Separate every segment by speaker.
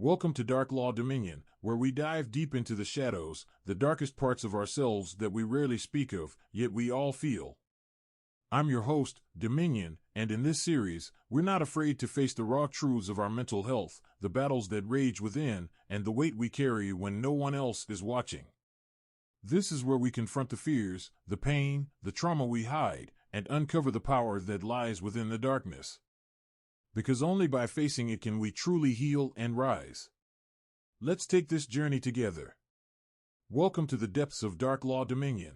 Speaker 1: Welcome to Darklaw Dominion, where we dive deep into the shadows, the darkest parts of ourselves that we rarely speak of, yet we all feel. I'm your host, Dominion, and in this series, we're not afraid to face the raw truths of our mental health, the battles that rage within, and the weight we carry when no one else is watching. This is where we confront the fears, the pain, the trauma we hide, and uncover the power that lies within the darkness. Because only by facing it can we truly heal and rise. Let's take this journey together. Welcome to the depths of Darklaw Dominion.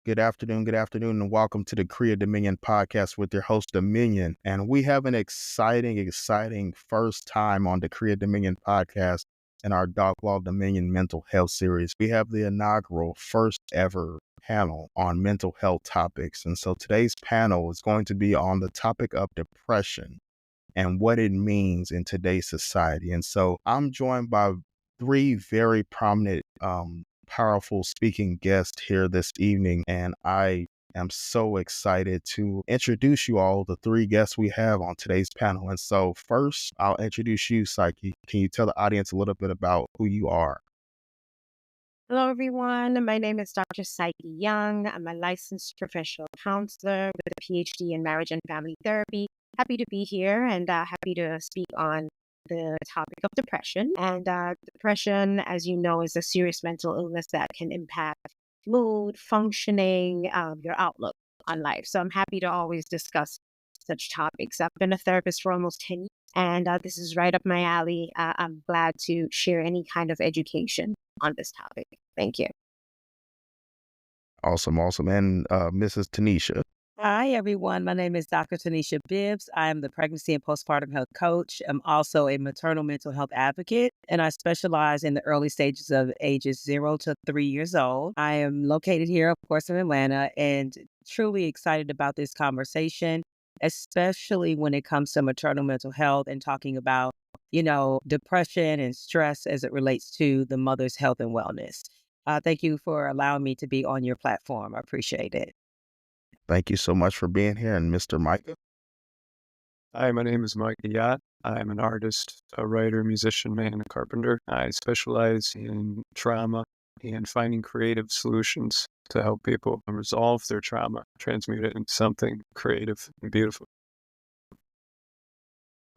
Speaker 2: Good afternoon, and welcome to the Create Dominion podcast with your host, Dominion. And we have an exciting first time on the Create Dominion podcast in our Darklaw Dominion mental health series. We have the inaugural first ever panel on mental health topics. And so today's panel is going to be on the topic of depression and what it means in today's society. And so I'm joined by three very prominent, powerful speaking guests here this evening, and I am so excited to introduce you all, the three guests we have on today's panel. And so first, I'll introduce you, Psyche. Can you tell the audience a little bit about who you are?
Speaker 3: Hello, everyone. My name is Dr. Psyche Young. I'm a licensed professional counselor with a PhD in marriage and family therapy. Happy to be here and happy to speak on the topic of depression. And depression, as you know, is a serious mental illness that can impact mood, functioning, your outlook on life. So I'm happy to always discuss such topics. I've been a therapist for almost 10 years, and this is right up my alley. I'm glad to share any kind of education on this topic. Thank you.
Speaker 2: Awesome. And Mrs. Tenisha.
Speaker 4: Hi, everyone. My name is Dr. Tenisha Bibbs. I am the pregnancy and postpartum health coach. I'm also a maternal mental health advocate, and I specialize in the early stages of ages 0 to 3 years old. I am located here, of course, in Atlanta, and truly excited about this conversation, especially when it comes to maternal mental health and talking about, depression and stress as it relates to the mother's health and wellness. Thank you for allowing me to be on your platform. I appreciate it.
Speaker 2: Thank you so much for being here. And Mr. Micah.
Speaker 5: Hi, my name is Micah Yott. I'm an artist, a writer, musician, man, and carpenter. I specialize in trauma and finding creative solutions to help people resolve their trauma, transmute it into something creative and beautiful.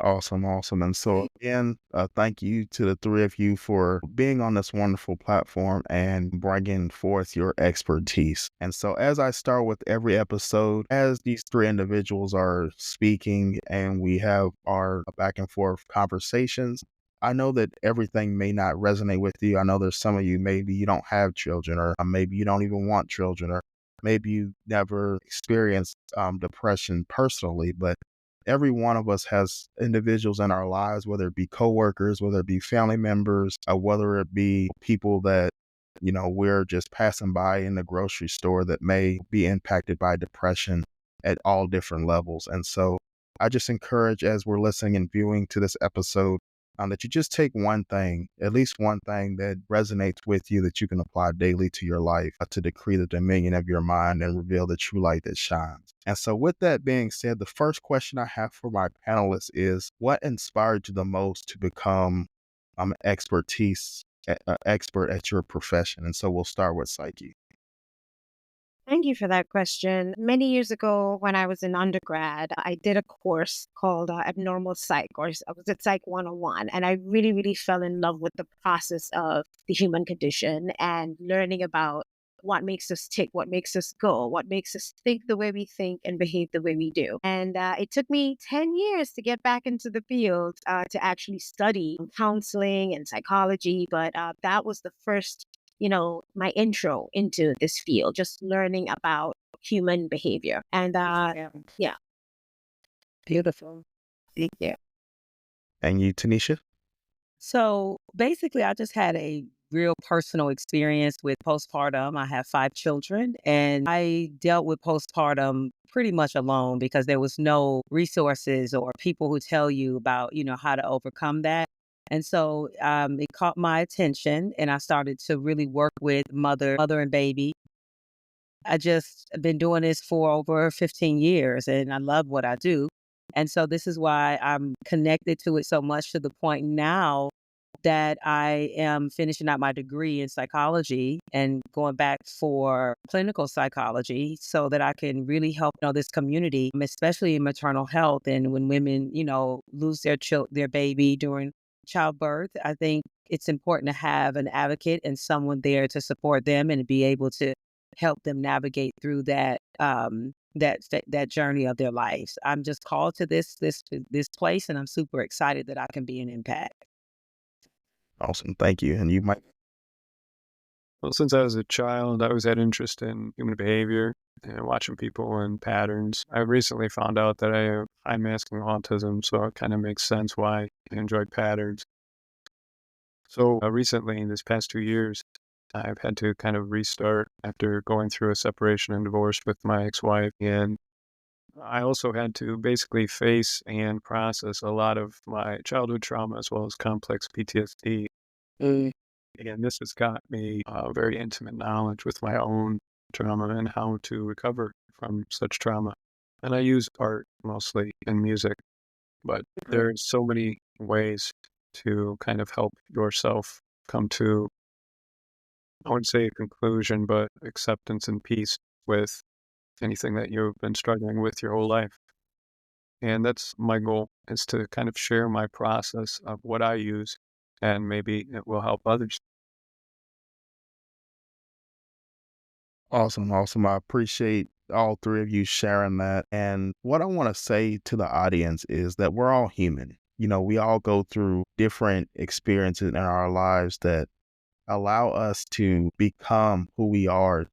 Speaker 2: Awesome. And so again, thank you to the three of you for being on this wonderful platform and bringing forth your expertise. And so as I start with every episode, as these three individuals are speaking and we have our back and forth conversations, I know that everything may not resonate with you. I know there's some of you, maybe you don't have children, or maybe you don't even want children, or maybe you never experienced depression personally, but every one of us has individuals in our lives, whether it be coworkers, whether it be family members, or whether it be people that, we're just passing by in the grocery store that may be impacted by depression at all different levels. And so I just encourage, as we're listening and viewing to this episode, that you just take one thing, at least one thing that resonates with you that you can apply daily to your life to decree the dominion of your mind and reveal the true light that shines. And so with that being said, the first question I have for my panelists is, what inspired you the most to become an expert at your profession? And so we'll start with Psyche.
Speaker 3: Thank you for that question. Many years ago, when I was in undergrad, I did a course called Abnormal Psych, or I was at Psych 101, and I really, really fell in love with the process of the human condition and learning about what makes us tick, what makes us go, what makes us think the way we think and behave the way we do. And it took me 10 years to get back into the field to actually study counseling and psychology, but that was the first my intro into this field, just learning about human behavior. And yeah.
Speaker 4: Beautiful.
Speaker 3: Thank you.
Speaker 2: And you, Tenisha?
Speaker 4: So basically, I just had a real personal experience with postpartum. I have 5 children, and I dealt with postpartum pretty much alone because there was no resources or people who tell you about, how to overcome that. And so it caught my attention, and I started to really work with mother and baby. I just been doing this for over 15 years, and I love what I do. And so this is why I'm connected to it so much, to the point now that I am finishing out my degree in psychology and going back for clinical psychology so that I can really help this community, especially in maternal health. And when women, lose their baby during childbirth, I think it's important to have an advocate and someone there to support them and be able to help them navigate through that that journey of their lives. I'm just called to this place, and I'm super excited that I can be an impact.
Speaker 2: Awesome. Thank you. And you might.
Speaker 5: Well, since I was a child, I always had interest in human behavior and watching people and patterns. I recently found out that I have high masking autism, so it kind of makes sense why I enjoy patterns. So recently, in this past 2 years, I've had to kind of restart after going through a separation and divorce with my ex-wife. And I also had to basically face and process a lot of my childhood trauma as well as complex PTSD. And this has got me very intimate knowledge with my own trauma and how to recover from such trauma. And I use art mostly in music, but there's so many ways to kind of help yourself come to, I wouldn't say a conclusion, but acceptance and peace with anything that you've been struggling with your whole life. And that's my goal, is to kind of share my process of what I use, and maybe it will help others.
Speaker 2: Awesome. Awesome. I appreciate all three of you sharing that. And what I want to say to the audience is that we're all human. We all go through different experiences in our lives that allow us to become who we are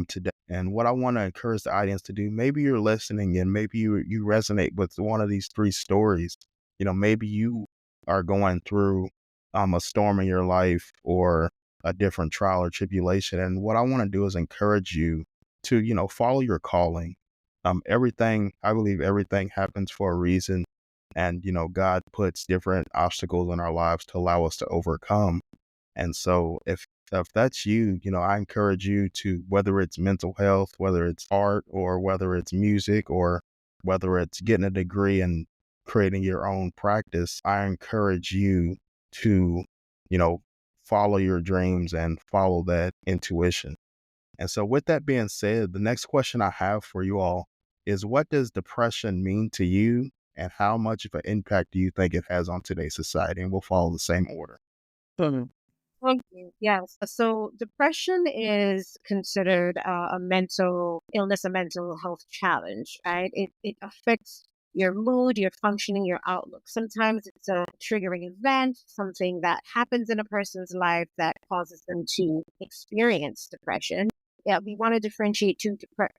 Speaker 2: today. And what I want to encourage the audience to do, maybe you're listening and maybe you resonate with one of these three stories. Maybe you are going through a storm in your life or a different trial or tribulation. And what I want to do is encourage you to, follow your calling. I believe everything happens for a reason. And, God puts different obstacles in our lives to allow us to overcome. And so if that's you, I encourage you to, whether it's mental health, whether it's art, or whether it's music, or whether it's getting a degree and creating your own practice, I encourage you to, follow your dreams and follow that intuition. And so with that being said, the next question I have for you all is, what does depression mean to you, and how much of an impact do you think it has on today's society? And we'll follow the same order.
Speaker 3: Thank you. Yes. So depression is considered a mental illness, a mental health challenge, right? It affects your mood, your functioning, your outlook. Sometimes it's a triggering event, something that happens in a person's life that causes them to experience depression. Yeah, we want to differentiate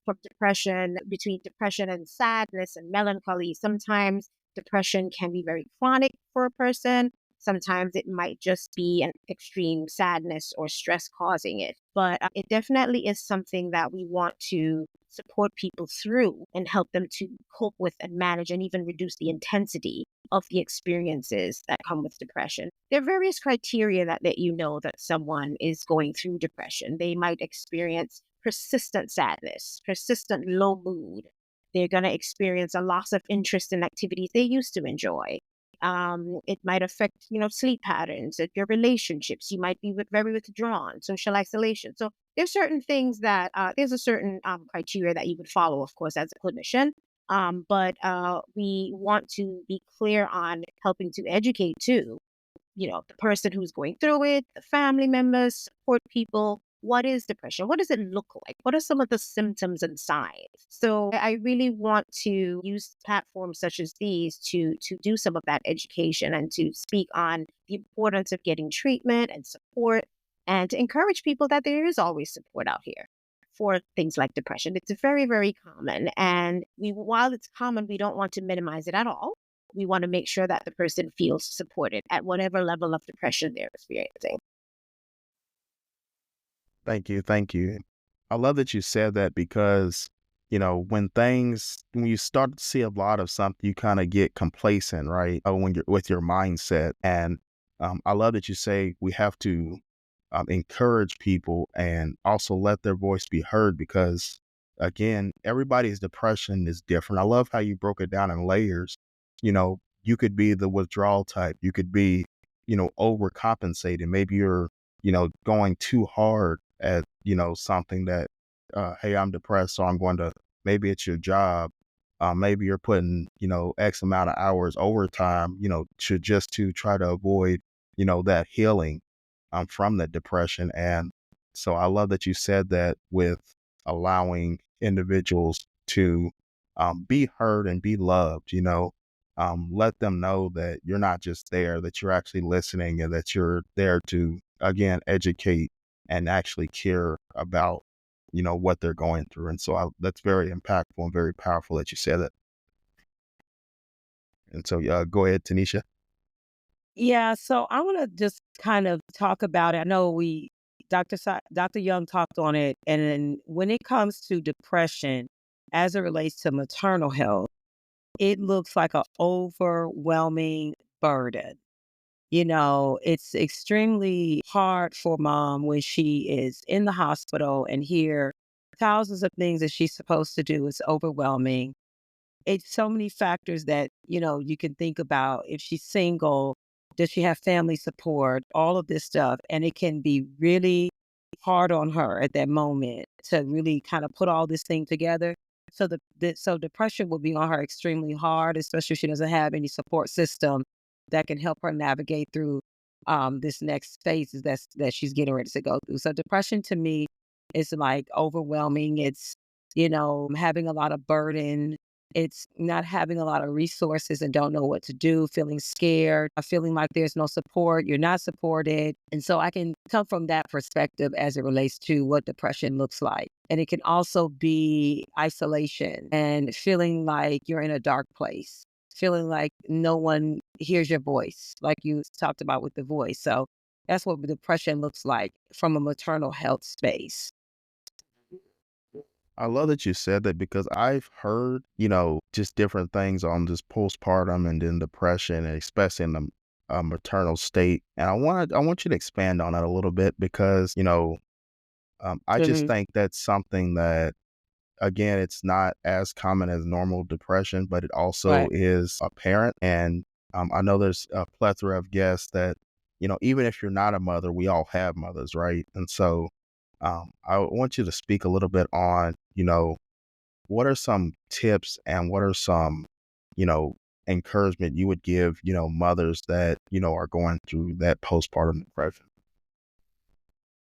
Speaker 3: from depression, between depression and sadness and melancholy. Sometimes depression can be very chronic for a person. Sometimes it might just be an extreme sadness or stress causing it. But it definitely is something that we want to support people through and help them to cope with and manage and even reduce the intensity of the experiences that come with depression. There are various criteria that let you know that someone is going through depression. They might experience persistent sadness, persistent low mood. They're going to experience a loss of interest in activities they used to enjoy. It might affect, sleep patterns, your relationships. You might be very withdrawn, social isolation. So there's certain things that there's a certain criteria that you would follow, of course, as a clinician. But we want to be clear on helping to educate too, the person who's going through it, the family members, support people. What is depression? What does it look like? What are some of the symptoms and signs? So I really want to use platforms such as these to do some of that education and to speak on the importance of getting treatment and support, and to encourage people that there is always support out here for things like depression. It's very, very common. And while it's common, we don't want to minimize it at all. We want to make sure that the person feels supported at whatever level of depression they're experiencing.
Speaker 2: Thank you. Thank you. I love that you said that, because, when you start to see a lot of something, you kind of get complacent, right? When you're with your mindset. And I love that you say we have to encourage people and also let their voice be heard, because again, everybody's depression is different. I love how you broke it down in layers. You could be the withdrawal type. You could be, overcompensating. Maybe you're, going too hard at, something that, hey, I'm depressed, so I'm going to, maybe it's your job. Maybe you're putting, X amount of hours overtime, to try to avoid, that healing from the depression. And so I love that you said that with allowing individuals to be heard and be loved, let them know that you're not just there, that you're actually listening and that you're there to, again, educate and actually care about, what they're going through. And so that's very impactful and very powerful that you said that. And so, go ahead, Tenisha.
Speaker 4: Yeah, so I want to just kind of talk about it. I know Dr. Young talked on it, and then when it comes to depression, as it relates to maternal health, it looks like an overwhelming burden. It's extremely hard for mom when she is in the hospital and hear thousands of things that she's supposed to do. It's overwhelming. It's so many factors that, you can think about. If she's single, does she have family support? All of this stuff. And it can be really hard on her at that moment to really kind of put all this thing together. So so depression will be on her extremely hard, especially if she doesn't have any support system that can help her navigate through this next phase that she's getting ready to go through. So depression to me is like overwhelming. It's, having a lot of burden. It's not having a lot of resources and don't know what to do, feeling scared, feeling like there's no support, you're not supported. And so I can come from that perspective as it relates to what depression looks like. And it can also be isolation and feeling like you're in a dark place, feeling like no one hears your voice, like you talked about with the voice. So that's what depression looks like from a maternal health space.
Speaker 2: I love that you said that because I've heard, just different things on this postpartum and then depression, and especially in the maternal state. And I want you to expand on that a little bit because, I just
Speaker 4: hmm
Speaker 2: think that's something that, again, it's not as common as normal depression, but it also
Speaker 4: Right.
Speaker 2: is apparent. And I know there's a plethora of guests that, even if you're not a mother, we all have mothers, right? And so I want you to speak a little bit on, what are some tips and what are some, you know, encouragement you would give, mothers that, are going through that postpartum depression?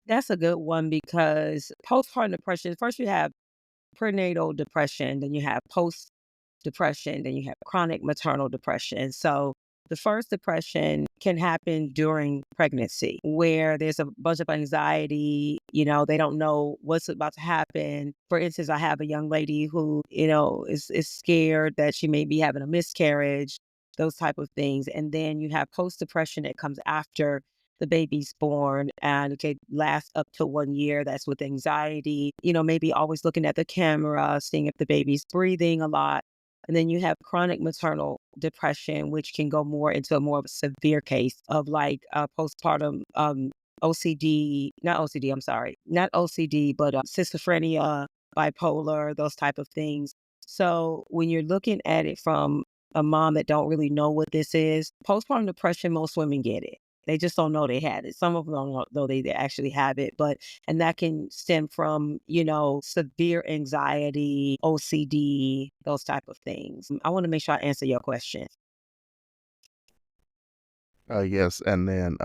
Speaker 4: That's a good one because postpartum depression, first you have prenatal depression, then you have post depression, then you have chronic maternal depression. So the first depression can happen during pregnancy where there's a bunch of anxiety, they don't know what's about to happen. For instance, I have a young lady who, is scared that she may be having a miscarriage, those type of things. And then you have post depression that comes after the baby's born and it could last up to 1 year. That's with anxiety, maybe always looking at the camera, seeing if the baby's breathing a lot. And then you have chronic maternal depression, which can go more into a more of a severe case of like postpartum OCD, not OCD, I'm sorry, not OCD, but schizophrenia, bipolar, those type of things. So when you're looking at it from a mom that don't really know what this is, postpartum depression, most women get it. They just don't know they had it. Some of them don't know they actually have it, and that can stem from, severe anxiety, OCD, those type of things. I want to make sure I answer your question.
Speaker 2: Yes, and then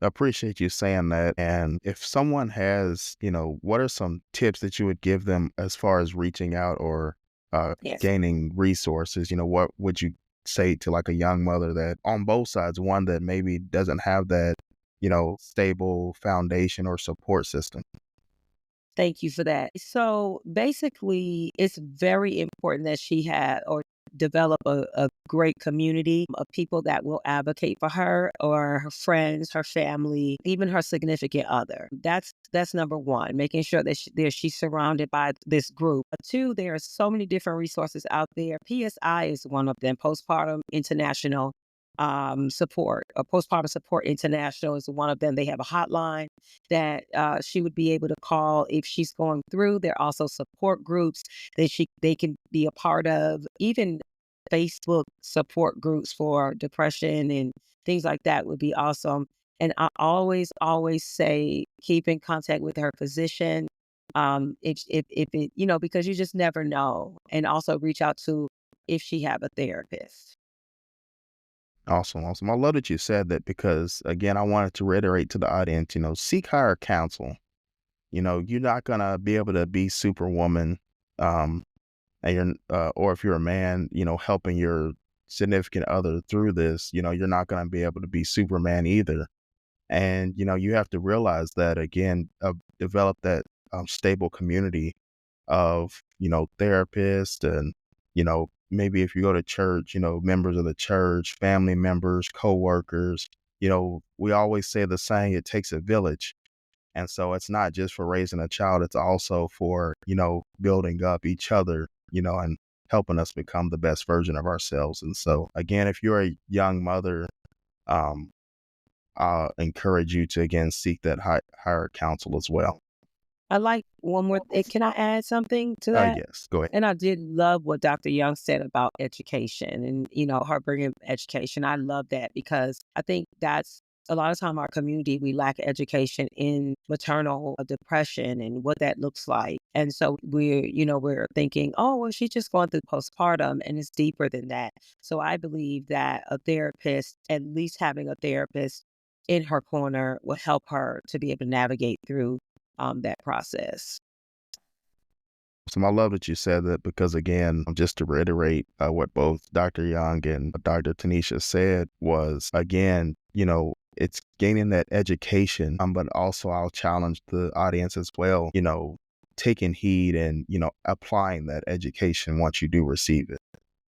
Speaker 2: appreciate you saying that. And if someone has, what are some tips that you would give them as far as reaching out or
Speaker 4: Yes.
Speaker 2: gaining resources? What would you say to like a young mother that on both sides, one that maybe doesn't have that, stable foundation or support system?
Speaker 4: Thank you for that. So basically, it's very important that she had or develop a great community of people that will advocate for her or her friends, her family, even her significant other. That's number one, making sure that she's surrounded by this group. Two, there are so many different resources out there. PSI is one of them, Postpartum International. support. Postpartum Support International is one of them. They have a hotline that she would be able to call if she's going through. There are also support groups that they can be a part of, even Facebook support groups for depression and things like that would be awesome. And I always say keep in contact with her physician. If it, because you just never know. And also reach out to if she have a therapist.
Speaker 2: Awesome. I love that you said that because, again, I wanted to reiterate to the audience, seek higher counsel. You're not going to be able to be Superwoman, and or if you're a man, helping your significant other through this, you're not going to be able to be Superman either. And, you have to realize that, again, develop that stable community of, therapists and, maybe if you go to church, members of the church, family members, coworkers, we always say the saying, it takes a village. And so it's not just for raising a child, it's also for, building up each other, and helping us become the best version of ourselves. And so, again, if you're a young mother, I encourage you to, again, seek that higher counsel as well.
Speaker 4: I like one more. Can I add something to that?
Speaker 2: Yes, go ahead.
Speaker 4: And I did love what Dr. Young said about education and, her bringing education. I love that because I think that's a lot of time our community, we lack education in maternal depression and what that looks like. And so we're thinking, oh, well, she's just going through postpartum, and it's deeper than that. So I believe that a therapist, at least having a therapist in her corner, will help her to be able to navigate through that process.
Speaker 2: So I love that you said that because, again, just to reiterate what both Dr. Young and Dr. Tenisha said was, again, it's gaining that education, but also I'll challenge the audience as well, taking heed and, applying that education once you do receive it.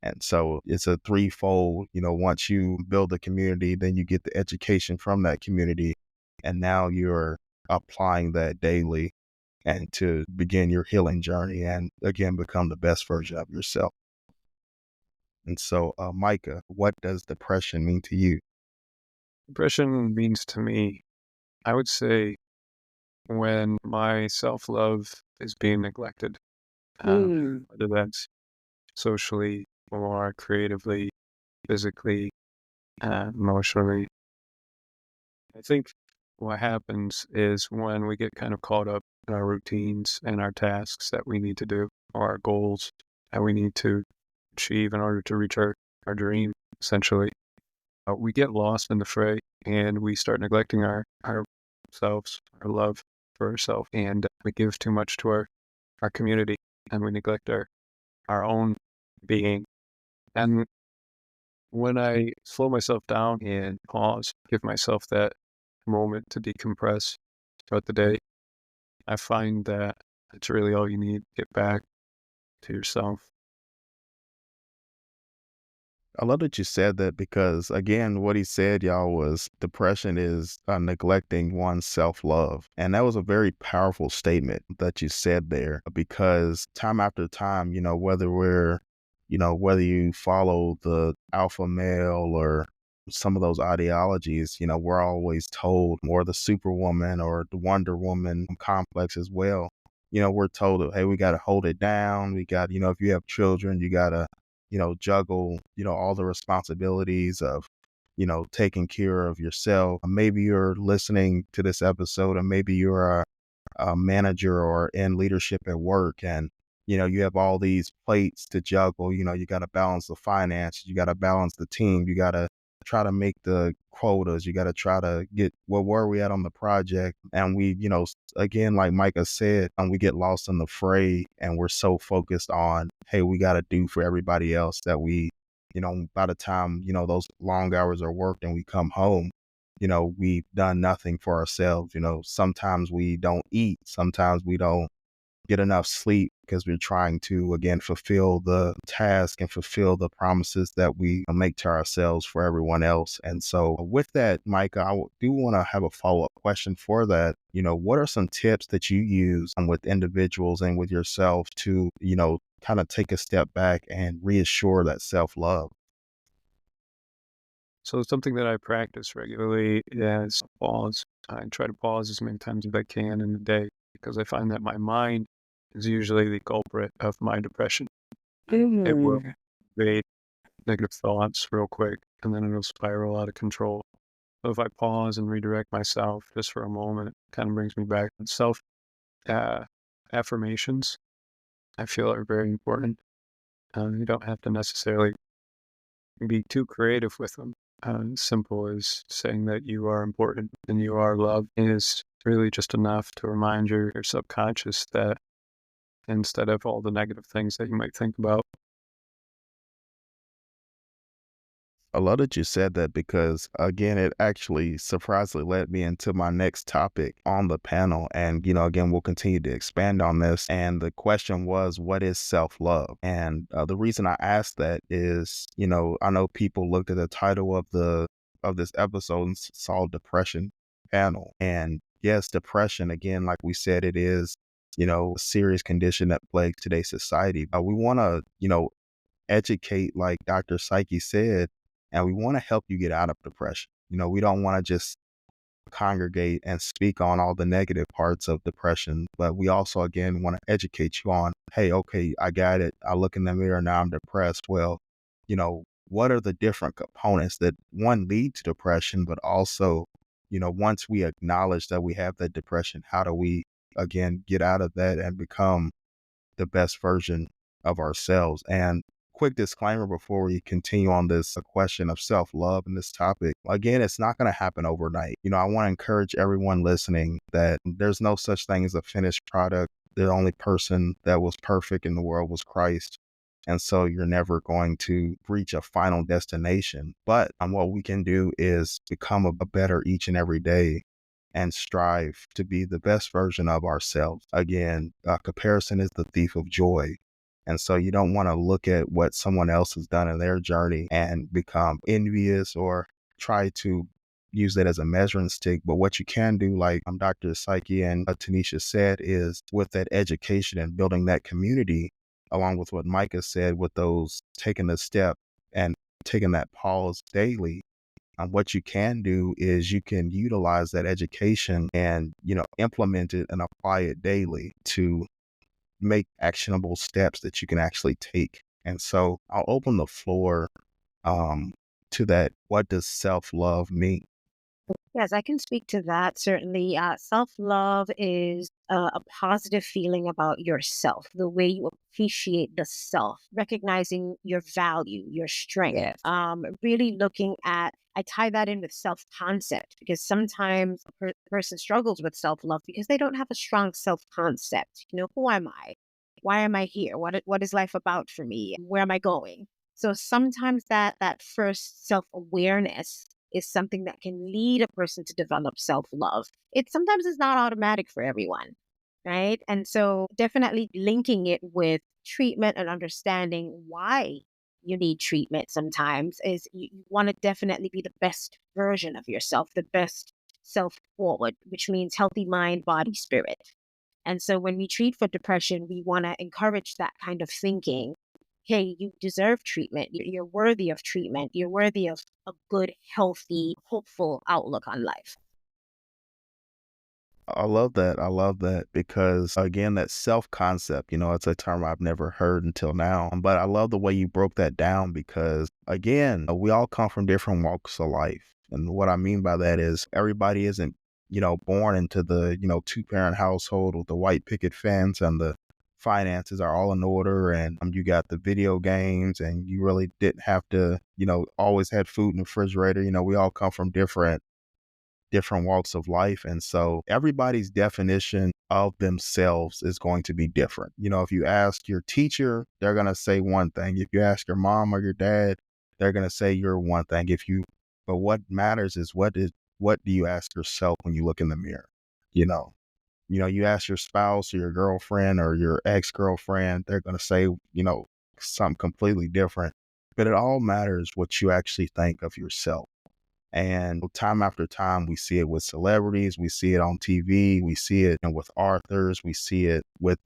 Speaker 2: And so it's a threefold, once you build a community, then you get the education from that community. And now you're applying that daily and to begin your healing journey and, again, become the best version of yourself. And so, Micah, what does depression mean to you?
Speaker 5: Depression means to me, I would say, when my self-love is being neglected, whether that's socially or creatively, physically, emotionally. I think what happens is when we get kind of caught up in our routines and our tasks that we need to do, or our goals that we need to achieve in order to reach our dream, essentially, we get lost in the fray and we start neglecting ourselves, our love for ourselves, and we give too much to our community, and we neglect our own being. And when I slow myself down and pause, give myself that moment to decompress throughout the day, I find that it's really all you need. Get back to yourself.
Speaker 2: I love that you said that because, again, what he said, y'all, was depression is neglecting one's self-love. And that was a very powerful statement that you said there because time after time, whether you follow the alpha male or some of those ideologies, we're always told, or the Superwoman or the Wonder Woman complex as well. We're told that, hey, we got to hold it down. We got, if you have children, you got to, juggle, all the responsibilities of, taking care of yourself. Maybe you're listening to this episode and maybe you're a manager or in leadership at work and, you have all these plates to juggle. You got to balance the finances. You got to balance the team. You got to try to make the quotas. You got to try to get where were we at on the project. And we, again, like Micah said, we get lost in the fray and we're so focused on, hey, we got to do for everybody else that we, by the time, those long hours are worked and we come home, we've done nothing for ourselves. Sometimes we don't eat. Sometimes we don't get enough sleep because we're trying to, again, fulfill the task and fulfill the promises that we make to ourselves for everyone else. And so with that, Micah, I do want to have a follow-up question for that. What are some tips that you use with individuals and with yourself to, kind of take a step back and reassure that self-love?
Speaker 5: So something that I practice regularly is pause. I try to pause as many times as I can in the day because I find that my mind is usually the culprit of my depression. It will create negative thoughts real quick, and then it'll spiral out of control. So if I pause and redirect myself just for a moment, it kind of brings me back. Self affirmations, I feel, are very important. You don't have to necessarily be too creative with them. Simple as saying that you are important and you are loved is really just enough to remind your subconscious that instead of all the negative things that you might think about.
Speaker 2: I love that you said that because, again, it actually surprisingly led me into my next topic on the panel. And, again, we'll continue to expand on this. And the question was, what is self-love? And the reason I asked that is, I know people looked at the title of this episode and saw depression panel. And yes, depression, again, like we said, it is, a serious condition that plagues today's society. We want to, educate, like Dr. Psyche said, and we want to help you get out of depression. We don't want to just congregate and speak on all the negative parts of depression, but we also, again, want to educate you on, hey, okay, I got it. I look in the mirror, now I'm depressed. Well, what are the different components that one lead to depression, but also, once we acknowledge that we have that depression, how do we, again, get out of that and become the best version of ourselves? And quick disclaimer before we continue on this question of self-love and this topic. Again, it's not going to happen overnight. I want to encourage everyone listening that there's no such thing as a finished product. The only person that was perfect in the world was Christ. And so you're never going to reach a final destination. But what we can do is become a better each and every day and strive to be the best version of ourselves. Again, comparison is the thief of joy. And so you don't want to look at what someone else has done in their journey and become envious or try to use that as a measuring stick. But what you can do, like Dr. Psyche and Tenisha said, is with that education and building that community, along with what Micah said, with those taking the step and taking that pause daily. What you can do is you can utilize that education and, implement it and apply it daily to make actionable steps that you can actually take. And so I'll open the floor to that. What does self-love mean?
Speaker 3: Yes, I can speak to that. Certainly, self-love is a positive feeling about yourself, the way you appreciate the self, recognizing your value, your strength.
Speaker 4: Yes.
Speaker 3: Really looking at, I tie that in with self-concept because sometimes a person struggles with self-love because they don't have a strong self-concept. Who am I? Why am I here? What is life about for me? Where am I going? So sometimes that first self-awareness is something that can lead a person to develop self-love. It sometimes is not automatic for everyone, right? And so definitely linking it with treatment and understanding why you need treatment sometimes is you want to definitely be the best version of yourself, the best self forward, which means healthy mind, body, spirit. And so when we treat for depression, we want to encourage that kind of thinking. Hey, you deserve treatment. You're worthy of treatment. You're worthy of a good, healthy, hopeful outlook on life.
Speaker 2: I love that. I love that because, again, that self-concept, it's a term I've never heard until now. But I love the way you broke that down because, again, we all come from different walks of life. And what I mean by that is everybody isn't, born into the, two-parent household with the white picket fence and the finances are all in order and you got the video games and you really didn't have to, always had food in the refrigerator. We all come from different walks of life. And so everybody's definition of themselves is going to be different. If you ask your teacher, they're going to say one thing. If you ask your mom or your dad, they're going to say you're one thing. But what matters is what do you ask yourself when you look in the mirror? You ask your spouse or your girlfriend or your ex-girlfriend, they're going to say, something completely different. But it all matters what you actually think of yourself. And time after time, we see it with celebrities, we see it on TV, we see it with authors, we see it with,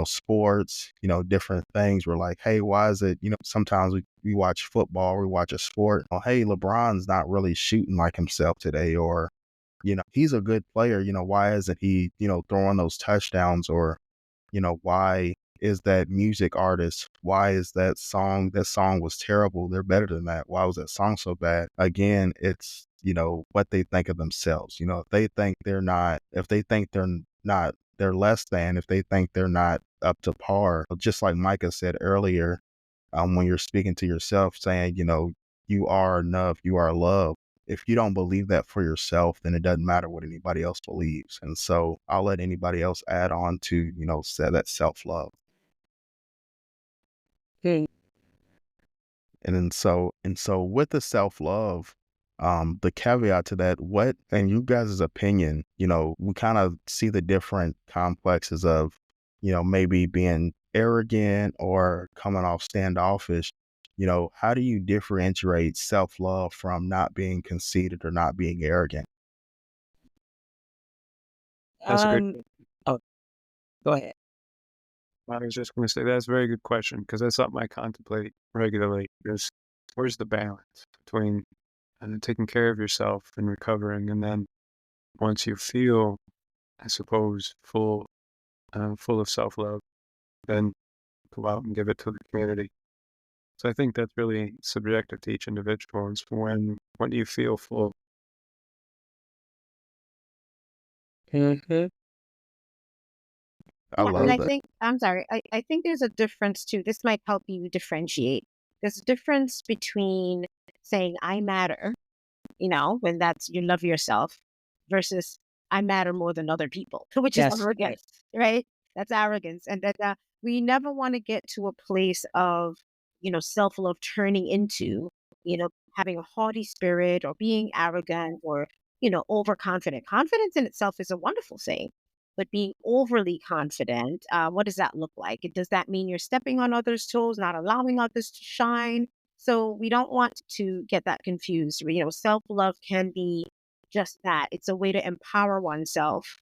Speaker 2: sports, different things. We're like, hey, why is it, sometimes we watch football, we watch a sport. Oh, hey, LeBron's not really shooting like himself today, or, he's a good player. Why isn't he, throwing those touchdowns? Or, why is that music artist? Why is that song was terrible? They're better than that. Why was that song so bad? Again, it's, what they think of themselves. If they think they're not, they're less than, if they think they're not up to par, just like Micah said earlier, when you're speaking to yourself saying, you are enough, you are loved. If you don't believe that for yourself, then it doesn't matter what anybody else believes. And so I'll let anybody else add on to, say that self-love.
Speaker 4: Hmm.
Speaker 2: And so with the self-love, the caveat to that, what, in you guys' opinion, we kind of see the different complexes of, maybe being arrogant or coming off standoffish. How do you differentiate self-love from not being conceited or not being arrogant?
Speaker 5: That's a great.
Speaker 4: Oh, go ahead.
Speaker 5: I was just going to say that's a very good question, because that's something I contemplate regularly. Is where's the balance between taking care of yourself and recovering, and then once you feel, I suppose, full of self-love, then go out and give it to the community. So I think that's really subjective to each individual. Is when do you feel full?
Speaker 4: Mm-hmm.
Speaker 2: I
Speaker 3: Yeah, and
Speaker 2: love
Speaker 3: I
Speaker 2: that.
Speaker 3: think, I'm sorry, I think there's a difference too. This might help you differentiate. There's a difference between saying I matter, when that's you love yourself, versus I matter more than other people, which is
Speaker 4: That's right.
Speaker 3: arrogance, right? That's arrogance. And that we never want to get to a place of, self love turning into, having a haughty spirit or being arrogant or, overconfident. Confidence in itself is a wonderful thing. But being overly confident, what does that look like? Does that mean you're stepping on others' toes, not allowing others to shine? So we don't want to get that confused. Self love can be just that. It's a way to empower oneself,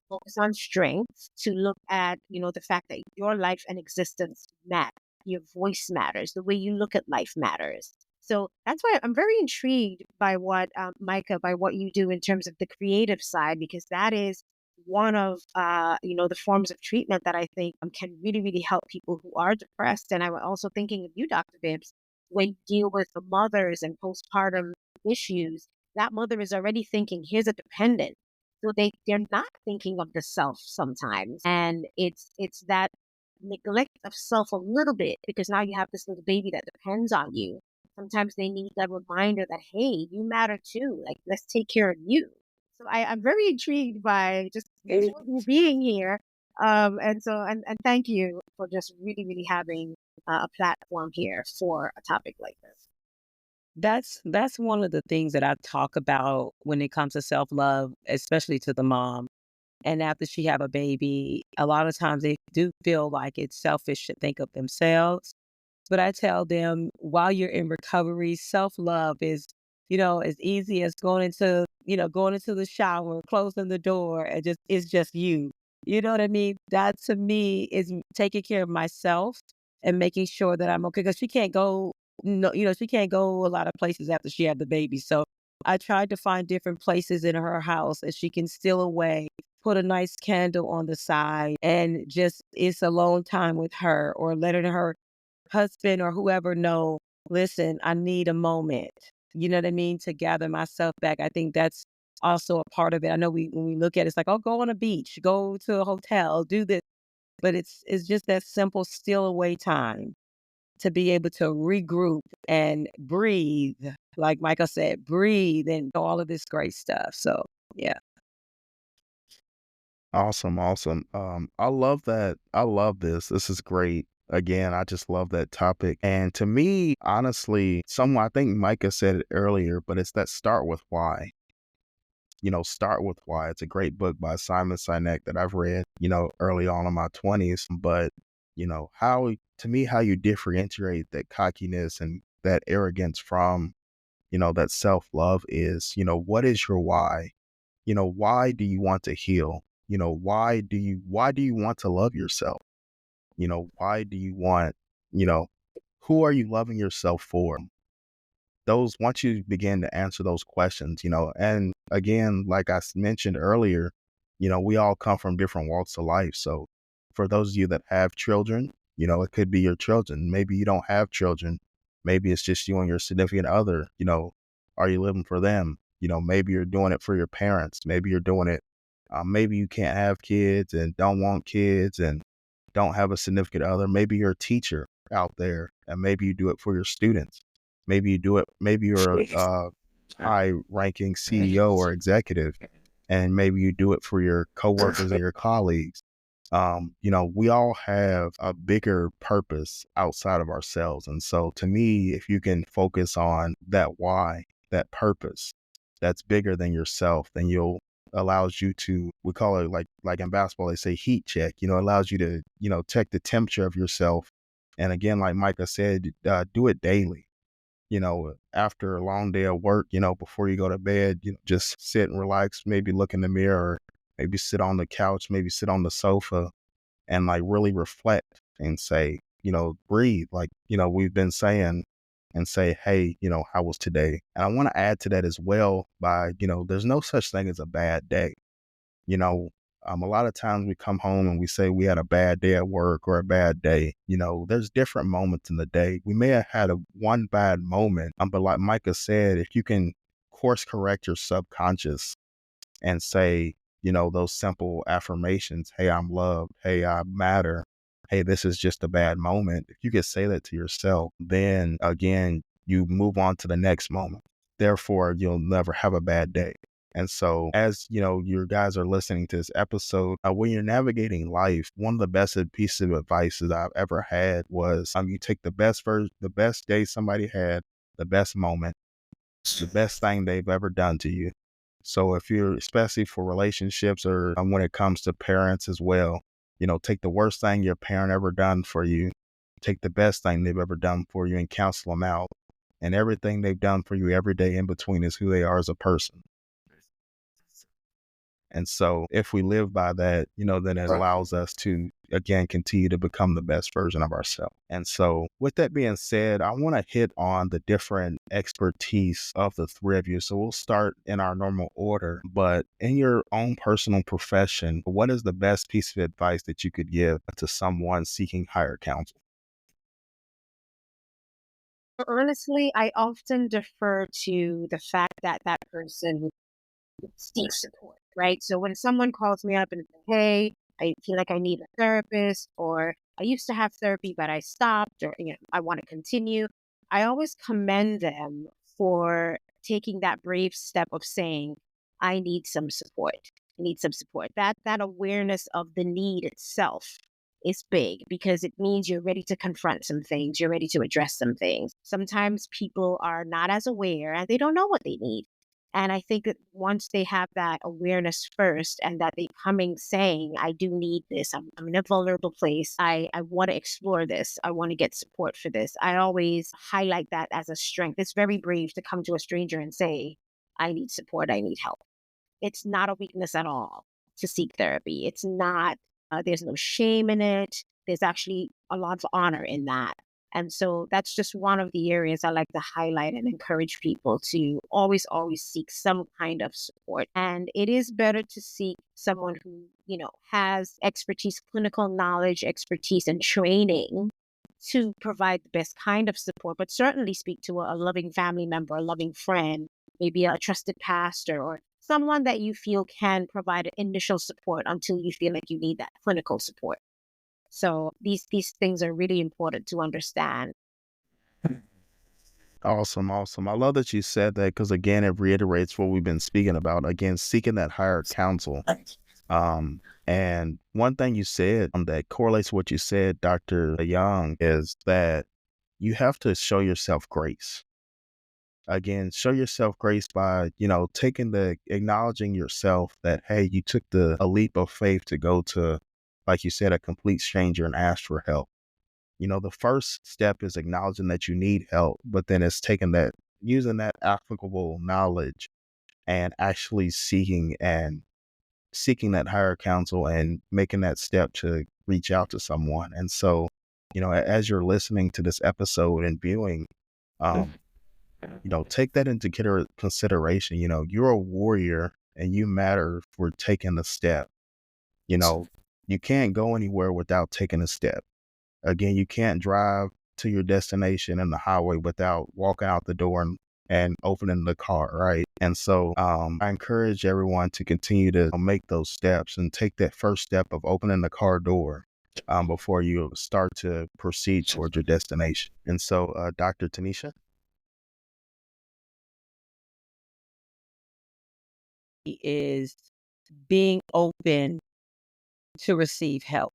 Speaker 3: focus on strengths, to look at, the fact that your life and existence matter. Your voice matters. The way you look at life matters. So that's why I'm very intrigued by what, Micah, by what you do in terms of the creative side, because that is one of, the forms of treatment that I think can really, really help people who are depressed. And I'm also thinking of you, Dr. Bibbs, when you deal with the mothers and postpartum issues, that mother is already thinking, here's a dependent. So they're not thinking of the self sometimes. And it's that neglect of self a little bit, because now you have this little baby that depends on you. Sometimes they need that reminder that, hey, you matter too. Like, let's take care of you. So I'm very intrigued by just you being here. And thank you for just really, really having a platform here for a topic like this.
Speaker 4: That's one of the things that I talk about when it comes to self-love, especially to the mom. And after she have a baby, a lot of times they do feel like it's selfish to think of themselves. But I tell them, while you're in recovery, self-love is, as easy as going into the shower, closing the door, and it's just you. You know what I mean? That to me is taking care of myself and making sure that I'm okay. Because she can't go, no, she can't go a lot of places after she had the baby. So I tried to find different places in her house that she can steal away, put a nice candle on the side, and just it's alone time with her, or letting her husband or whoever know, listen, I need a moment, you know what I mean, to gather myself back. I think that's also a part of it. I know when we look at it, it's like, oh, go on a beach, go to a hotel, do this. But it's just that simple steal away time to be able to regroup and breathe. Like Michael said, breathe and all of this great stuff. So yeah.
Speaker 2: Awesome, awesome. I love that. I love this. This is great. Again, I just love that topic. And to me, honestly, I think Micah said it earlier, but it's that start with why. Start with why. It's a great book by Simon Sinek that I've read, early on in my 20s. But, how you differentiate that cockiness and that arrogance from, that self-love is, what is your why? Why do you want to heal? Why do you want to love yourself? Why do you want, you know, who are you loving yourself for? Once you begin to answer those questions, and again, like I mentioned earlier, we all come from different walks of life. So for those of you that have children, it could be your children. Maybe you don't have children. Maybe it's just you and your significant other. Are you living for them? Maybe you're doing it for your parents. Maybe you're doing it. Maybe you can't have kids and don't want kids and don't have a significant other. Maybe you're a teacher out there and maybe you do it for your students. Maybe you do it. Maybe you're a high-ranking CEO or executive, and maybe you do it for your coworkers and your colleagues. We all have a bigger purpose outside of ourselves. And so to me, if you can focus on that why, that purpose that's bigger than yourself, then allows you to, we call it like in basketball, they say heat check, allows you to, check the temperature of yourself. And again, like Micah said, do it daily. After a long day of work, before you go to bed, just sit and relax, maybe look in the mirror, or maybe sit on the couch, maybe sit on the sofa and really reflect and say, breathe, we've been saying, and say, hey, how was today? And I want to add to that as well by, there's no such thing as a bad day. A lot of times we come home and we say we had a bad day at work or a bad day. There's different moments in the day. We may have had one bad moment, but like Micah said, if you can course correct your subconscious and say, those simple affirmations, hey, I'm loved, hey, I matter, hey, this is just a bad moment. If you can say that to yourself, then again, you move on to the next moment. Therefore, you'll never have a bad day. And so as, your guys are listening to this episode, when you're navigating life, one of the best pieces of advice that I've ever had was you take the best day somebody had, the best moment, the best thing they've ever done to you. So if you're, especially for relationships or when it comes to parents as well, take the worst thing your parent ever done for you, take the best thing they've ever done for you and cancel them out. And everything they've done for you every day in between is who they are as a person. And so if we live by that, then it allows us to, again, continue to become the best version of ourselves. And so with that being said, I want to hit on the different expertise of the three of you. So we'll start in our normal order, but in your own personal profession, what is the best piece of advice that you could give to someone seeking higher counsel?
Speaker 3: Honestly, I often defer to the fact that that person seeks support, right? So when someone calls me up and says, hey, I feel like I need a therapist, or I used to have therapy, but I stopped, or, I want to continue, I always commend them for taking that brave step of saying, I need some support. I need some support. That awareness of the need itself is big because it means you're ready to confront some things. You're ready to address some things. Sometimes people are not as aware and they don't know what they need. And I think that once they have that awareness first and that they coming saying, I do need this, I'm in a vulnerable place, I want to explore this, I want to get support for this, I always highlight that as a strength. It's very brave to come to a stranger and say, I need support, I need help. It's not a weakness at all to seek therapy. It's not, there's no shame in it. There's actually a lot of honor in that. And so that's just one of the areas I like to highlight and encourage people to always, always seek some kind of support. And it is better to seek someone who, has expertise, clinical knowledge, expertise, and training to provide the best kind of support, but certainly speak to a loving family member, a loving friend, maybe a trusted pastor, or someone that you feel can provide initial support until you feel like you need that clinical support. So these things are really important to understand.
Speaker 2: Awesome. I love that you said that because, again, it reiterates what we've been speaking about. Again, seeking that higher counsel. And one thing you said that correlates to what you said, Dr. Young, is that you have to show yourself grace. Again, show yourself grace by, acknowledging yourself that, hey, you took a leap of faith to go to, like you said, a complete stranger and ask for help. The first step is acknowledging that you need help, but then it's using that applicable knowledge and actually seeking that higher counsel and making that step to, reach out to someone. And so, as you're listening to this episode and viewing, take that into consideration. You're a warrior and you matter for taking the step. You can't go anywhere without taking a step. Again, you can't drive to your destination in the highway without walking out the door and opening the car, right? And so I encourage everyone to continue to make those steps and take that first step of opening the car door before you start to proceed towards your destination. And so, Dr. Tenisha?
Speaker 4: Is being open to receive help,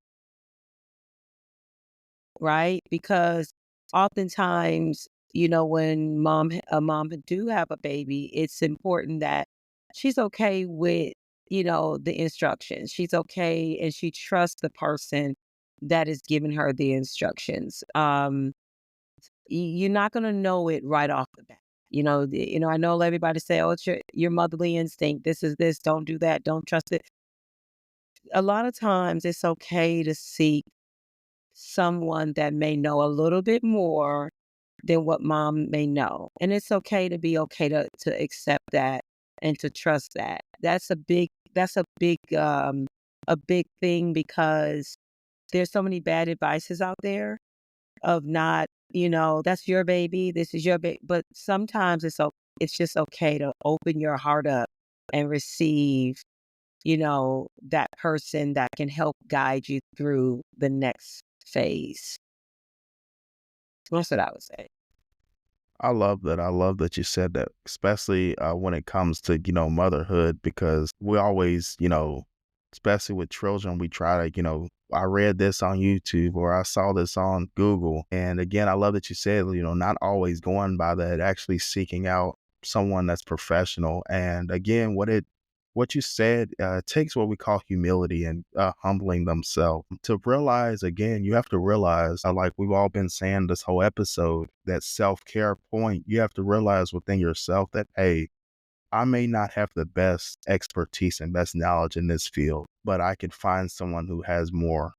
Speaker 4: right? Because oftentimes, when a mom do have a baby, it's important that she's okay with, the instructions. She's okay and she trusts the person that is giving her the instructions. You're not going to know it right off the bat. I know everybody say, "Oh, it's your motherly instinct. This is this. Don't do that. Don't trust it." A lot of times, it's okay to seek someone that may know a little bit more than what mom may know, and it's okay to be okay to accept that and to trust that. That's a big thing, because there's so many bad advices out there of not, that's your baby, this is your baby. But sometimes it's just okay to open your heart up and receive, that person that can help guide you through the next phase. That's what I would say.
Speaker 2: I love that. I love that you said that, especially when it comes to, motherhood, because we always, especially with children, we try to, I read this on YouTube or I saw this on Google. And again, I love that you said, not always going by that, actually seeking out someone that's professional. And again, what you said takes what we call humility and humbling themselves to realize. Again, you have to realize, like we've all been saying this whole episode, that self-care point. You have to realize within yourself that, hey, I may not have the best expertise and best knowledge in this field, but I could find someone who has more.